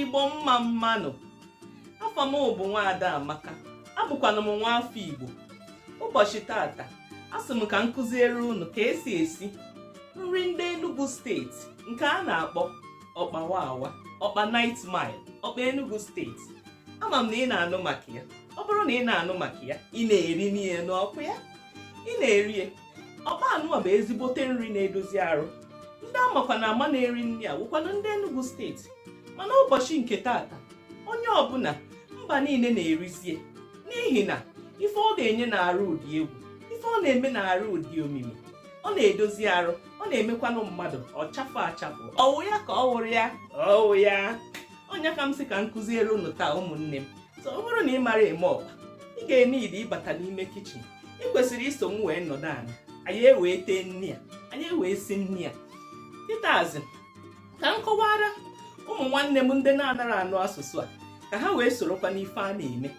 Igbo mmanụ. Afọ m bụ Nwaada Amaka. Abụkwana m nwa afọ Igbo. Ụbọchị tata, asị m ka nkụziere unu ka esi nri ndị Enugu steeti nke a na-akpọ okpa wawa, okpa night mile, okpa Enugu steeti. Ama m na ị na-anụ maka ya. Ọ bụrụ na ị na-anụ maka ya, ị na-eri n'ihe n'ọkụ ya. Ị na-eri okpa anụ bụ ezigbote nri na-edozi arụ. Ndị amakwa na ama na-eri nri a wụkwanụ ndị Enugu steeti. Mana ụbọchị nke tata, onye ọbụla mba niile na-erizie n'ihi na ife ọ na-enye na-arụ ụdị egwu, ife ọ na-eme na-arụ ụdị omimi, ọ na-edozi arụ, ọ na-emekwanụ mmadụ ọ chafụ achafụ. Ọwụ ya ka ọ wụrụ ya, ọwụ ya. Onye ka m sị ka nkụziere unu taa ụmụnne m. So ọ bụrụ na ị mara eme ọkpa, ị ga-enide ịbata n'ime kichin. Ị kwesịrị iso m wee nọdụ ala. Anyị wee tee nri a, anyị wee si nri a. Titazi, ka m kọwara ụmụ nwanne m ndị na-anara anụ asụsụ a ka ha wee sorokwa n'ife a na-eme.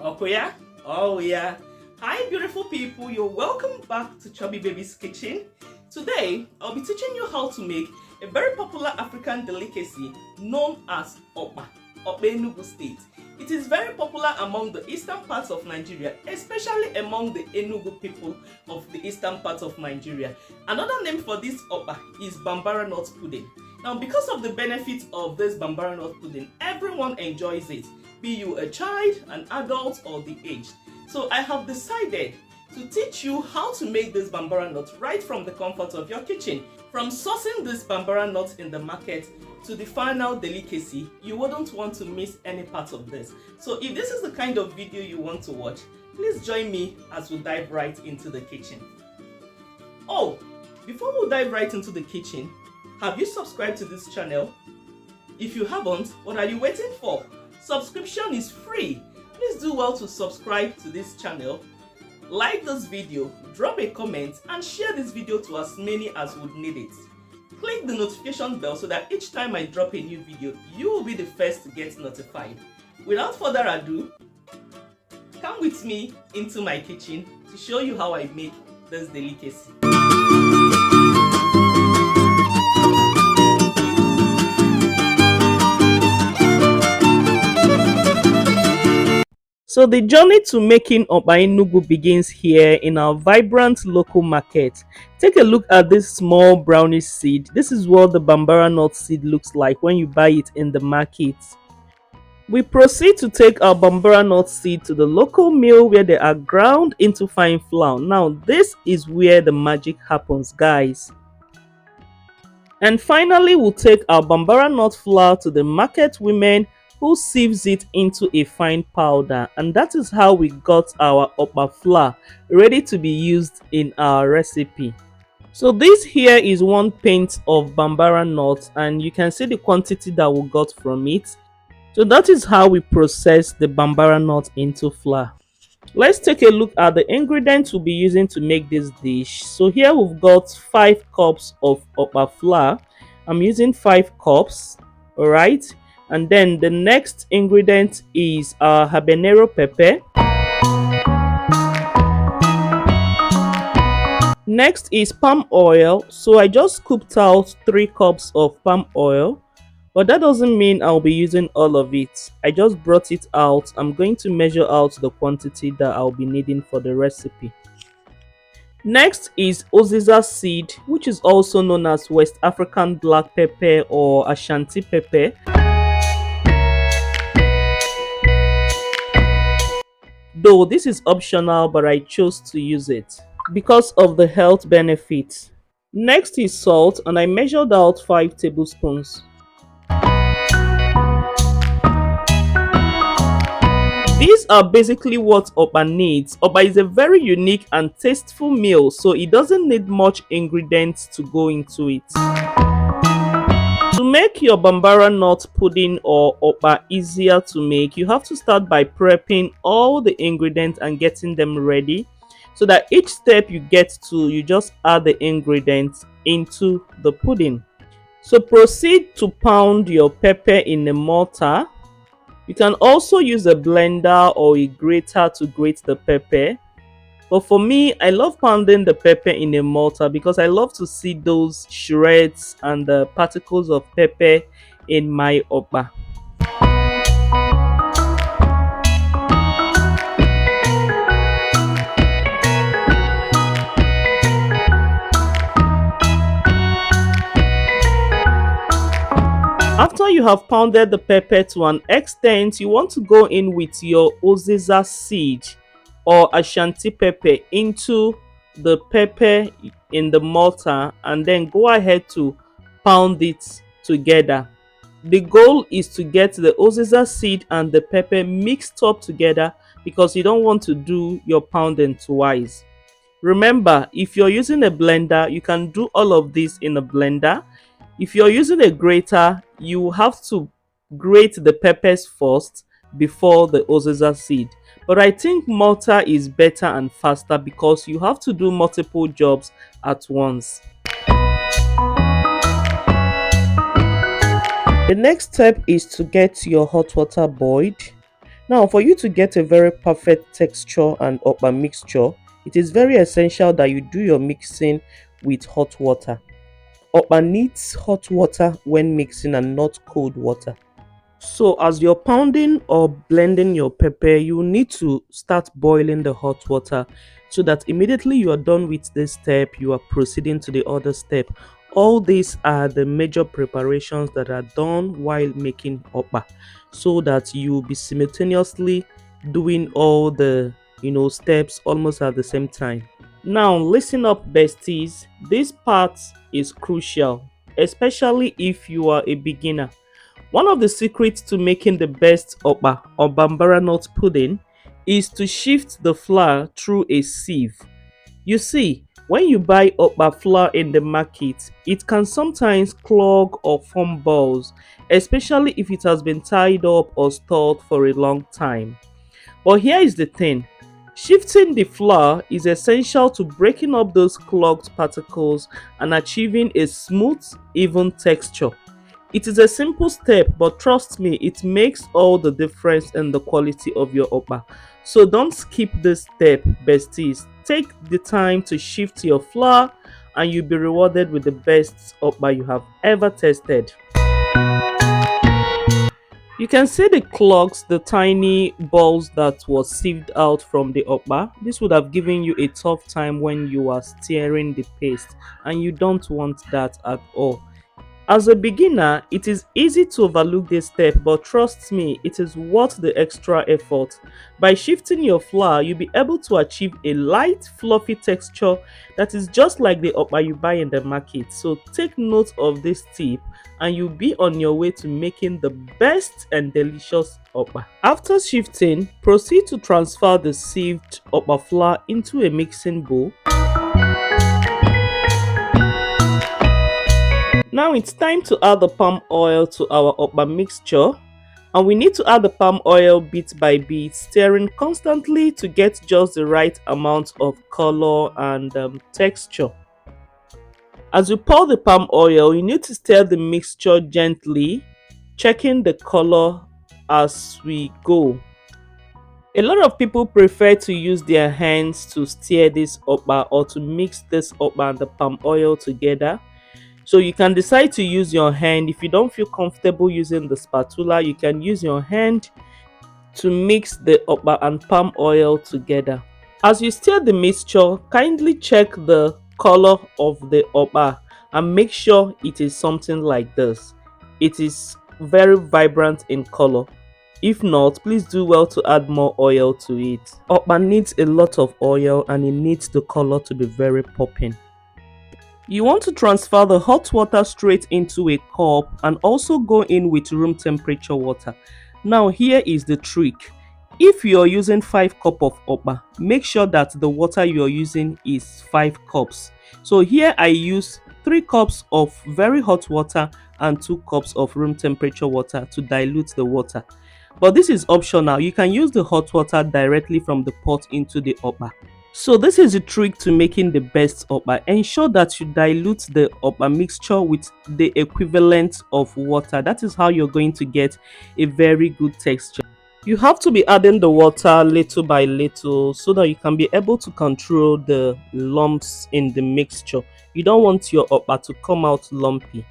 Ọkụ ya? Oh yeah. Hi beautiful people, you're welcome back to Chubby Baby's kitchen. Today, I'll be teaching you how to make a very popular African delicacy known as okpa ENUGU state. It is very popular among the eastern parts of Nigeria, especially among the Enugu people of the eastern part of Nigeria. Another name for this okpa is Bambara nut pudding. Now, because of the benefits of this Bambara nut pudding, everyone enjoys it, be you a child, an adult, or the aged. So I have decided to teach you how to make this Bambara nut right from the comfort of your kitchen. From sourcing this Bambara nut in the market to the final delicacy, you wouldn't want to miss any part of this. So if this is the kind of video you want to watch, please join me as we dive right into the kitchen. Oh, before we dive right into the kitchen, have you subscribed to this channel? If you haven't, what are you waiting for? Subscription is free. Please do well to subscribe to this channel, like this video, drop a comment, and share this video to as many as would need it. Click the notification bell so that each time I drop a new video, you will be the first to get notified. Without further ado, come with me into my kitchen to show you how I make this delicacy. So the journey to making okpa enugu begins here in our vibrant local market. Take a look at this small brownish seed. This is what the Bambara nut seed looks like when you buy it in the market. We proceed to take our Bambara nut seed to the local mill where they are ground into fine flour. Now this is where the magic happens, guys. And finally, we'll take our Bambara nut flour to the market women who sieves it into a fine powder, and that is how we got our okpa flour ready to be used in our recipe. So this here is 1 pint of Bambara nut, and you can see the quantity that we got from it. So that is how we process the Bambara nut into flour. Let's take a look at the ingredients we'll be using to make this dish. So here we've got 5 cups of okpa flour. I'm using 5 cups, all right. And then the next ingredient is habanero pepper. Next is palm oil. So I just scooped out 3 cups of palm oil, but that doesn't mean I'll be using all of it. I just brought it out. I'm going to measure out the quantity that I'll be needing for the recipe. Next is Uziza seed, which is also known as West African black pepper or Ashanti pepper. Though this is optional, but I chose to use it because of the health benefits. Next is salt, and I measured out 5 tablespoons. These are basically what okpa needs. Okpa is a very unique and tasteful meal, so it doesn't need much ingredients to go into it. To make your Bambara nut pudding or okpa easier to make, you have to start by prepping all the ingredients and getting them ready, so that each step you get to, you just add the ingredients into the pudding. So proceed to pound your pepper in a mortar. You can also use a blender or a grater to grate the pepper. But for me, I love pounding the pepper in a mortar because I love to see those shreds and the particles of pepper in my okpa. After you have pounded the pepper to an extent, you want to go in with your Uziza seed or Ashanti pepper into the pepper in the mortar and then go ahead to pound it together. The goal is to get the Uziza seed and the pepper mixed up together because you don't want to do your pounding twice. Remember, if you're using a blender, you can do all of this in a blender. If you're using a grater, you have to grate the peppers first before the Uziza seed. But I think mortar is better and faster because you have to do multiple jobs at once. The next step is to get your hot water boiled. Now, for you to get a very perfect texture and okpa mixture, it is very essential that you do your mixing with hot water. Okpa needs hot water when mixing and not cold water. So as you're pounding or blending your pepper, you need to start boiling the hot water so that immediately you are done with this step, you are proceeding to the other step. All these are the major preparations that are done while making okpa, so that you'll be simultaneously doing all the steps almost at the same time. Now listen up, besties. This part is crucial, especially if you are a beginner. One of the secrets to making the best okpa or Bambara nut pudding is to shift the flour through a sieve. You see, when you buy okpa flour in the market, it can sometimes clog or form balls, especially if it has been tied up or stored for a long time. But here is the thing. Shifting the flour is essential to breaking up those clogged particles and achieving a smooth, even texture. It is a simple step, but trust me, it makes all the difference in the quality of your okpa. So don't skip this step, besties. Take the time to shift your flour and you'll be rewarded with the best okpa you have ever tasted. You can see the clogs, the tiny balls that was sieved out from the okpa. This would have given you a tough time when you are stirring the paste, and you don't want that at all. As a beginner, it is easy to overlook this step, but trust me, it is worth the extra effort. By shifting your flour, you'll be able to achieve a light, fluffy texture that is just like the okpa you buy in the market. So take note of this tip and you'll be on your way to making the best and delicious okpa. After shifting, proceed to transfer the sieved okpa flour into a mixing bowl. Now it's time to add the palm oil to our okpa mixture, and we need to add the palm oil bit by bit, stirring constantly to get just the right amount of color and texture. As you pour the palm oil, you need to stir the mixture gently, checking the color as we go. A lot of people prefer to use their hands to stir this okpa or to mix this okpa and the palm oil together. So you can decide to use your hand. If you don't feel comfortable using the spatula, you can use your hand to mix the okpa and palm oil together. As you stir the mixture, kindly check the color of the okpa and make sure it is something like this. It is very vibrant in color. If not, please do well to add more oil to it. Okpa needs a lot of oil and it needs the color to be very popping. You want to transfer the hot water straight into a cup and also go in with room temperature water. Now here is the trick. If you are using 5 cups of okpa, make sure that the water you are using is 5 cups. So here I use 3 cups of very hot water and 2 cups of room temperature water to dilute the water. But this is optional. You can use the hot water directly from the pot into the okpa. So this is the trick to making the best okpa. Ensure that you dilute the okpa mixture with the equivalent of water. That is how you're going to get a very good texture. You have to be adding the water little by little so that you can be able to control the lumps in the mixture. You don't want your okpa to come out lumpy.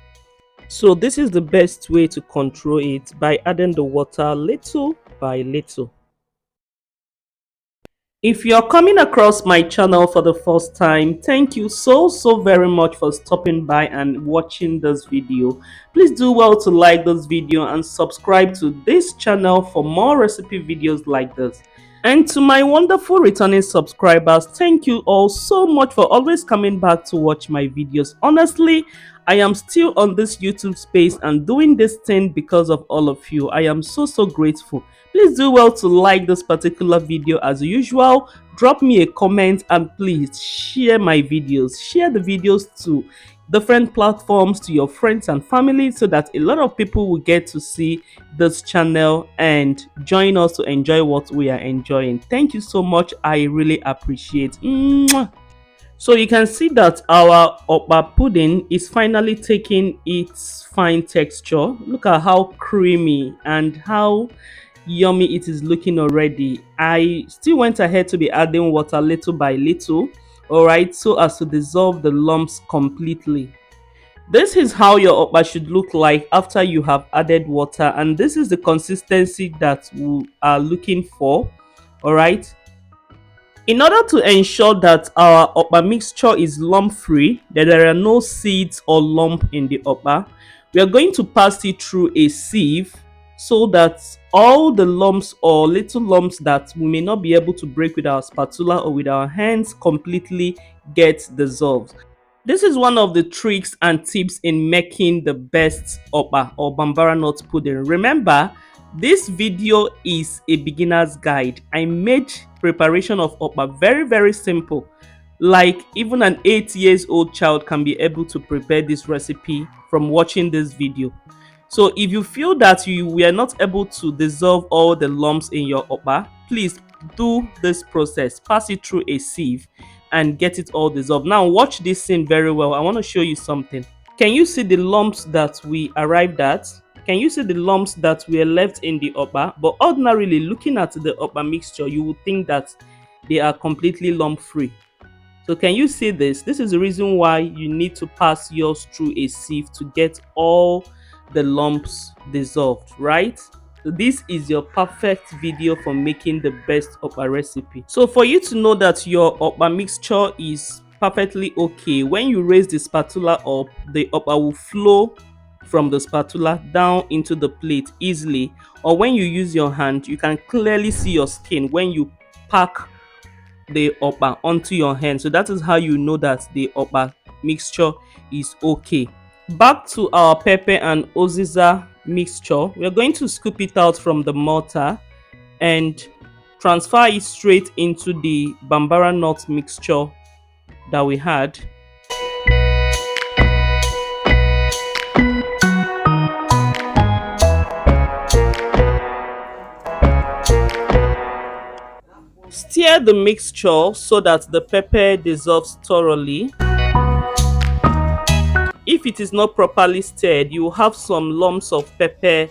So this is the best way to control it, by adding the water little by little. If you're coming across my channel for the first time, thank you so very much for stopping by and watching this video. Please do well to like this video and subscribe to this channel for more recipe videos like this. And to my wonderful returning subscribers, thank you all so much for always coming back to watch my videos. Honestly, I am still on this YouTube space and doing this thing because of all of you. I am so grateful. Please do well to like this particular video as usual. Drop me a comment and please share my videos. Share the videos to different platforms, to your friends and family, so that a lot of people will get to see this channel and join us to enjoy what we are enjoying. Thank you so much. I really appreciate. Mwah. So you can see that our okpa pudding is finally taking its fine texture. Look at how creamy and how yummy it is looking already. I still went ahead to be adding water little by little, all right, so as to dissolve the lumps completely. This is how your okpa should look like after you have added water, and this is the consistency that we are looking for, all right. In order to ensure that our okpa mixture is lump free, that there are no seeds or lump in the okpa, we are going to pass it through a sieve so that all the lumps or little lumps that we may not be able to break with our spatula or with our hands completely get dissolved. This is one of the tricks and tips in making the best okpa or Bambara nut pudding. Remember, this video is a beginner's guide. I made preparation of okpa very simple. Like even an 8-year-old child can be able to prepare this recipe from watching this video. So if you feel that you were not able to dissolve all the lumps in your okpa, please do this process. Pass it through a sieve and get it all dissolved. Now watch this scene very well. I want to show you something. Can you see the lumps that we arrived at? Can you see the lumps that were left in the okpa? But ordinarily, looking at the okpa mixture, you would think that they are completely lump free. So can you see this? This is the reason why you need to pass yours through a sieve to get all the lumps dissolved, right? So this is your perfect video for making the best okpa recipe. So for you to know that your okpa mixture is perfectly okay, when you raise the spatula up, the okpa will flow from the spatula down into the plate easily, or when you use your hand, you can clearly see your skin when you pack the okpa onto your hand. So that is how you know that the okpa mixture is okay. Back to our pepper and Uziza mixture, we are going to scoop it out from the mortar and transfer it straight into the Bambara nut mixture that we had. Stir the mixture so that the pepper dissolves thoroughly. If it is not properly stirred, you will have some lumps of pepper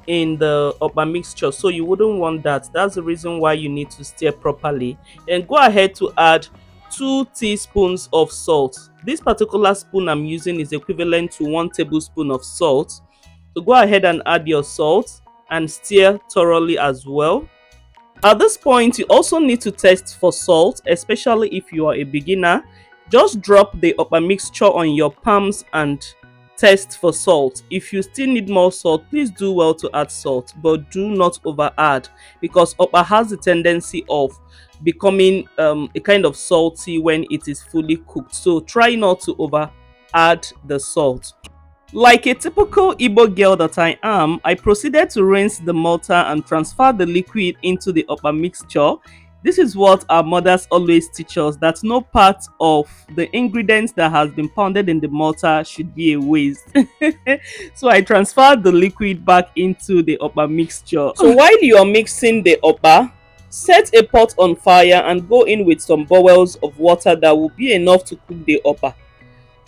in the okpa mixture, so you wouldn't want that. That's the reason why you need to stir properly. And go ahead to add 2 teaspoons of salt. This particular spoon I'm using is equivalent to 1 tablespoon of salt. So go ahead and add your salt and stir thoroughly as well. At this point, you also need to test for salt, especially if you are a beginner. Just drop the okpa mixture on your palms and test for salt. If you still need more salt, please do well to add salt, but do not over add, because okpa has the tendency of becoming a kind of salty when it is fully cooked. So try not to over add the salt. Like a typical Igbo girl that I am, I proceeded to rinse the mortar and transfer the liquid into the okpa mixture. This is what our mothers always teach us, that no part of the ingredients that has been pounded in the mortar should be a waste. So I transferred the liquid back into the okpa mixture. So while you are mixing the okpa, set a pot on fire and go in with some boils of water that will be enough to cook the okpa.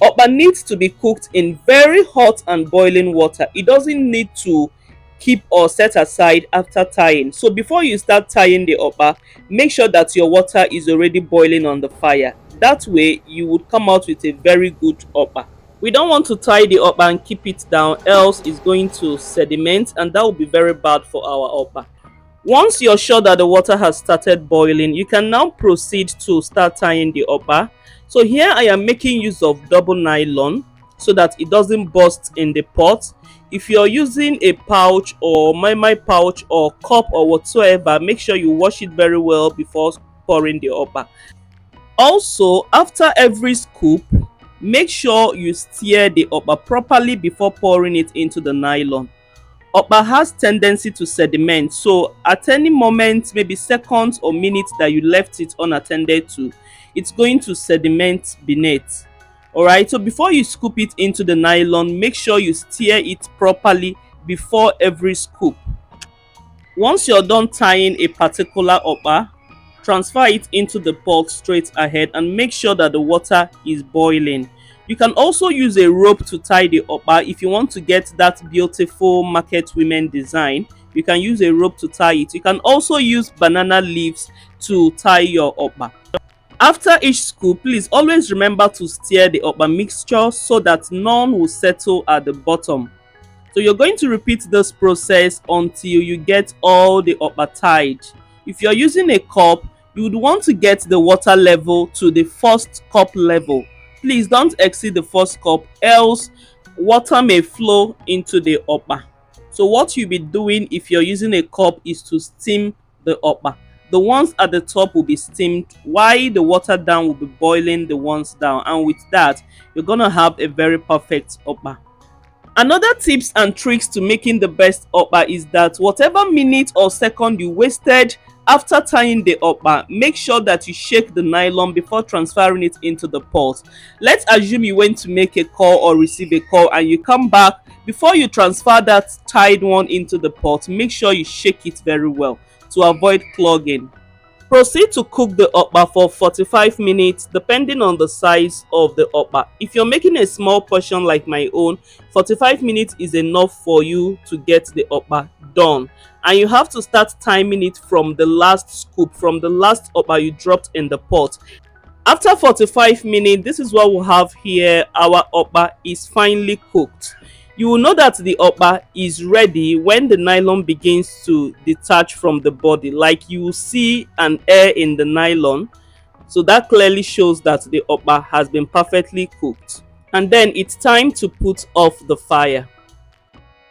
Okpa needs to be cooked in very hot and boiling water. It doesn't need to keep or set aside after tying. So before you start tying the okpa, make sure that your water is already boiling on the fire. That way you would come out with a very good okpa. We don't want to tie the okpa and keep it down, else it's going to sediment and that will be very bad for our okpa. Once you're sure that the water has started boiling, you can now proceed to start tying the okpa. So here I am making use of double nylon so that it doesn't burst in the pot. If you're using a pouch or moimoi pouch or cup or whatsoever, make sure you wash it very well before pouring the okpa. Also, after every scoop, make sure you stir the okpa properly before pouring it into the nylon. Okpa has tendency to sediment, so at any moment, maybe seconds or minutes that you left it unattended to, it's going to sediment beneath. Alright, so before you scoop it into the nylon, make sure you stir it properly before every scoop. Once you're done tying a particular okpa, transfer it into the pot straight ahead and make sure that the water is boiling. You can also use a rope to tie the okpa. If you want to get that beautiful market women design, you can use a rope to tie it. You can also use banana leaves to tie your okpa. After each scoop, please always remember to stir the okpa mixture so that none will settle at the bottom. So you're going to repeat this process until you get all the okpa tied. If you're using a cup, you would want to get the water level to the first cup level. Please don't exceed the first cup, else water may flow into the okpa. So what you'll be doing if you're using a cup is to steam the okpa. The ones at the top will be steamed while the water down will be boiling the ones down, and with that you're gonna have a very perfect okpa. Another tips and tricks to making the best okpa is that whatever minute or second you wasted after tying the okpa, make sure that you shake the nylon before transferring it into the pot. Let's assume you went to make a call or receive a call and you come back. Before you transfer that tied one into the pot, make sure you shake it very well to avoid clogging. Proceed to cook the okpa for 45 minutes depending on the size of the okpa. If you're making a small portion like my own, 45 minutes is enough for you to get the okpa done. And you have to start timing it from the last scoop, from the last okpa you dropped in the pot. After 45 minutes, this is what we have here. Our okpa is finely cooked. You will know that the okpa is ready when the nylon begins to detach from the body, like you will see an air in the nylon. So that clearly shows that the okpa has been perfectly cooked. And then it's time to put off the fire.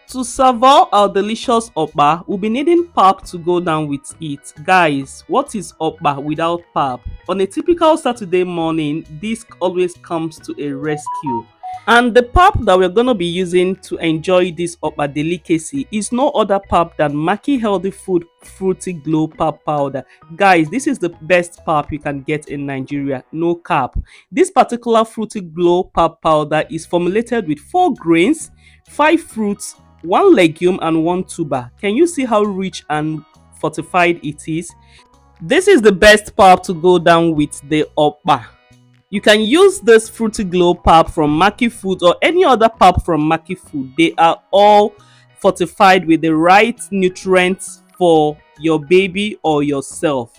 To savour our delicious okpa, we'll be needing pap to go down with it. Guys, what is okpa without pap? On a typical Saturday morning, this always comes to a rescue. And the pap that we're going to be using to enjoy this okpa delicacy is no other pap than Maki Healthy Food Fruity Glow Pap Powder. Guys, this is the best pap you can get in Nigeria, no cap. This particular Fruity Glow Pap Powder is formulated with 4 grains, 5 fruits, 1 legume and 1 tuber. Can you see how rich and fortified it is? This is the best pap to go down with the okpa. You can use this Fruity Glow pap from Maki Food or any other pap from Maki Food. They are all fortified with the right nutrients for your baby or yourself.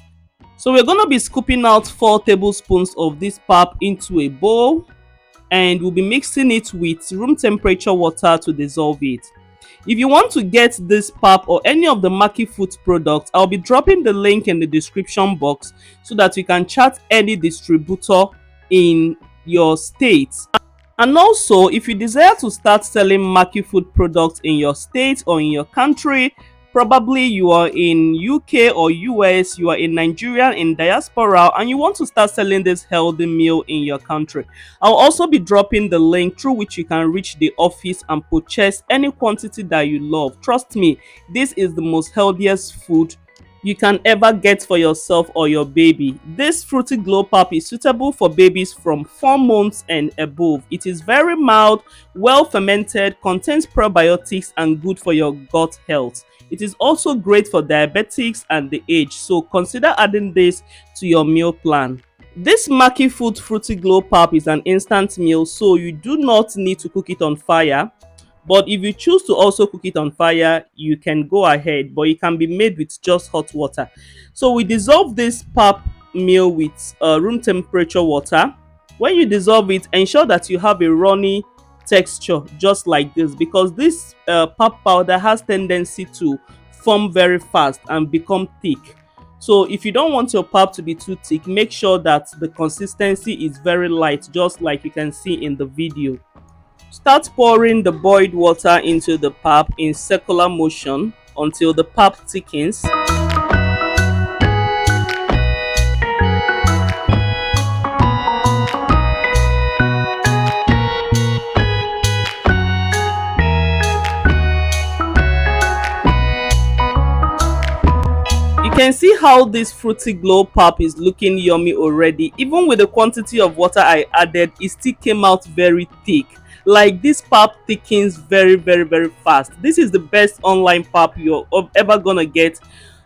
So we're going to be scooping out 4 tablespoons of this pap into a bowl, and we'll be mixing it with room temperature water to dissolve it. If you want to get this pap or any of the Maki Food products, I'll be dropping the link in the description box so that you can chat any distributor in your state. And also, if you desire to start selling Maki Food products in your state or in your country, probably you are in UK or US, you are in Nigeria in diaspora, and you want to start selling this healthy meal in your country, I'll also be dropping the link through which you can reach the office and purchase any quantity that you love. Trust me, this is the most healthiest food you can ever get for yourself or your baby. This Fruity Glow pap is suitable for babies from 4 months and above. It is very mild, well fermented, contains probiotics and good for your gut health. It is also great for diabetics and the aged, so consider adding this to your meal plan. This Maki Food Fruity Glow pap is an instant meal, so you do not need to cook it on fire. But if you choose to also cook it on fire, you can go ahead, but it can be made with just hot water. So we dissolve this pap meal with room temperature water. When you dissolve it, ensure that you have a runny texture just like this, because this pap powder has tendency to form very fast and become thick. So if you don't want your pap to be too thick, make sure that the consistency is very light, just like you can see in the video. Start pouring the boiled water into the pap in circular motion until the pap thickens. You can see how this fruity glow pap is looking yummy already. Even with the quantity of water I added, it still came out very thick. Like, this pap thickens very fast. This is the best online pap you're ever gonna get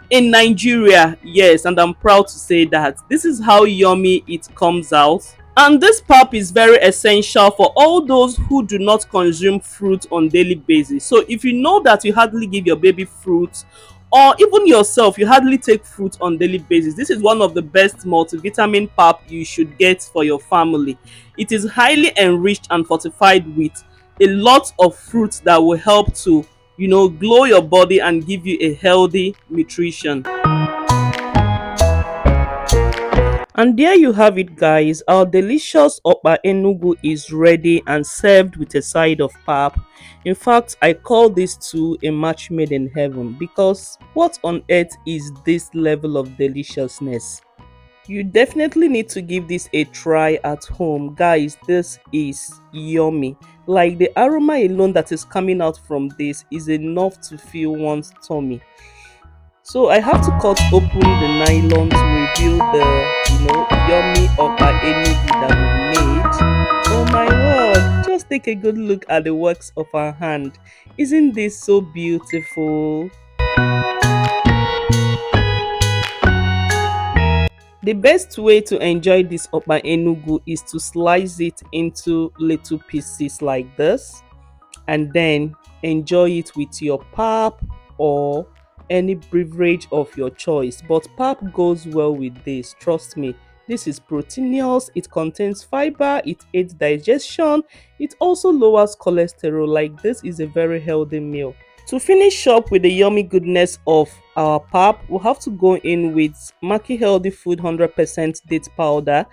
in Nigeria. Yes, and I'm proud to say that. This is how yummy it comes out. And this pap is very essential for all those who do not consume fruit on daily basis. So if you know that you hardly give your baby fruit, or even yourself, you hardly take fruit on daily basis, this is one of the best multivitamin pap you should get for your family. It is highly enriched and fortified with a lot of fruits that will help to, glow your body and give you a healthy nutrition. And there you have it, guys. Our delicious okpa enugu is ready and served with a side of pap. In fact, I call this two a match made in heaven, because what on earth is this level of deliciousness? You definitely need to give this a try at home, guys. This is yummy. Like, the aroma alone that is coming out from this is enough to fill one's tummy. So I have to cut open the nylon to reveal the, yummy okpa enugu that we made. Oh my word, just take a good look at the works of our hand. Isn't this so beautiful? The best way to enjoy this okpa enugu is to slice it into little pieces like this, and then enjoy it with your pap or any beverage of your choice. But pap goes well with this, trust me. This is proteinous, it contains fiber, it aids digestion, it also lowers cholesterol. Like, this is a very healthy meal. To finish up with the yummy goodness of our pap, we'll have to go in with Maki Healthy Food 100% date powder.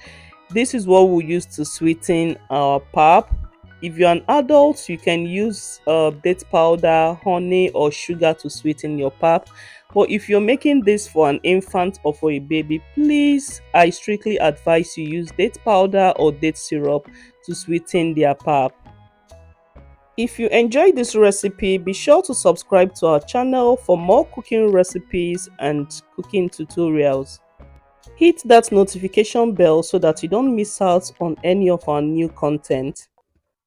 This is what we'll use to sweeten our pap. If you're an adult, you can use date powder, honey, or sugar to sweeten your pap. But if you're making this for an infant or for a baby, please, I strictly advise you use date powder or date syrup to sweeten their pap. If you enjoyed this recipe, be sure to subscribe to our channel for more cooking recipes and cooking tutorials. Hit that notification bell so that you don't miss out on any of our new content.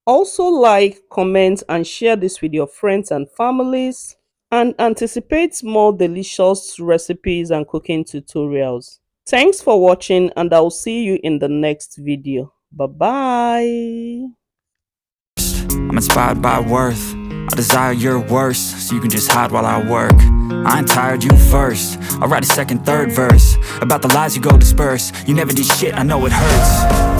Also, like, comment, and share this with your friends and families, and anticipate more delicious recipes and cooking tutorials. Thanks for watching, and I'll see you in the next video. Bye bye. I'm inspired by worth. I desire your worst, so you can just hide while I work. I ain't tired, you first. I'll write a second, third verse about the lies you go disperse. You never did shit, I know it hurts.